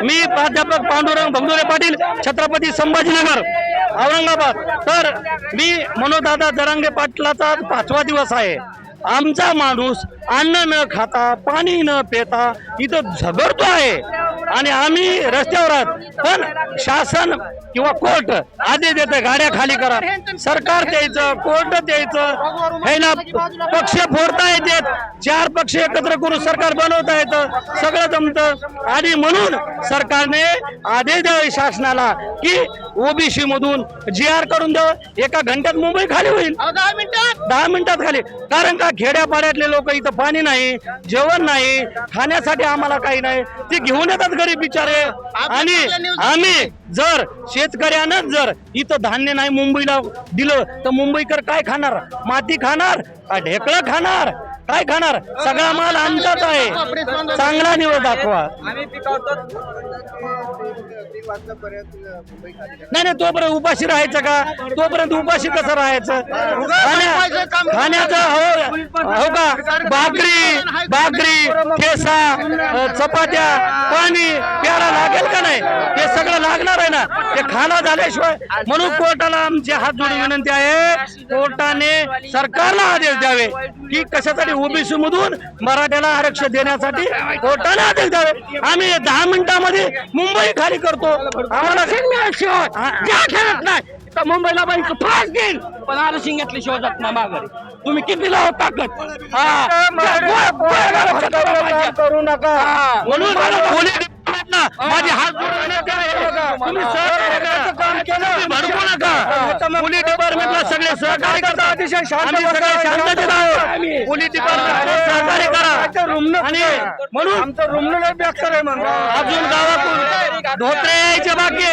मी प्राध्यापक पांडुरंग भंगुरे पाटील, छत्रपती संभाजीनगर, औरंगाबाद। तर मी मनोजदादा जरांगे पाटलाचा 5वा दिवस आहे। आमचा माणूस अन्न न खाता, पाणी न पिता इथं झगडतो आहे आणि आम्ही रस्त्यावर आहोत। पण शासन किंवा कोर्ट आदेश देतं गाड्या खाली करा, सरकार द्यायचं, कोर्ट द्यायचं, हे ना पक्ष फोडता येतात, 4 पक्ष एकत्र करून सरकार बनवता येतं, सगळं जमतं। आणि म्हणून सरकारने आदेश द्यावे शासनाला की ओबीसी मधून GR करून द्यावं। एका घंट्यात मुंबई खाली होईल, 10 मिनिटात खाली। कारण का खेड्यापाड्यातले लोक इथं पाणी नाही, जेवण नाही, खाण्यासाठी आम्हाला काही नाही, ते घेऊन येतात गरीब बिचारे। आणि आम्ही जर शेतकऱ्यानं जर इथं धान्य नाही मुंबईला दिलं तर मुंबईकर काय खाणार? माती खाणार का ढेकळं खाणार? काय खाणार? सगळा माल आमचाच आहे। चांगला निवड दाखवा। नाही तोपर्यंत उपाशी राहायचं का? तोपर्यंत उपाशी कसं राहायचं? खाण्याचं हो का? भाकरी ठेसा, चपात्या, पाणी प्यायला लागेल का नाही? हे सगळं लागणार आहे ना, ते खाणं झाल्याशिवाय। म्हणून कोर्टाला आमची हात जोडून विनंती आहे, कोर्टाने सरकारला आदेश द्यावे की कशासाठी ओबीसी मधून मराठ्याला आरक्षण देण्यासाठी कोर्टाने आदेश द्यावे। आम्ही 10 मिनिटांमध्ये मुंबई खाली करतो। आम्हाला खेळत नाही तर मुंबईला बाई फास घेईल, पण आरक्षण घेतल्याशिवाय जात नाही माघारी। तुम्ही किती लावत ताकद करू नका म्हणून माझे हात तुम्ही काम केलं भडकू नका। पोलीस डिपार्टमेंटला सगळे सहकार्य करतात, अतिशय शांततेत आहोत। पोलीस डिपार्टमेंट सहकार्य करा। आणि म्हणून आमचं रुमन बेकार आहे म्हणून अजून गावातून धोत्रे यायचे बाकी।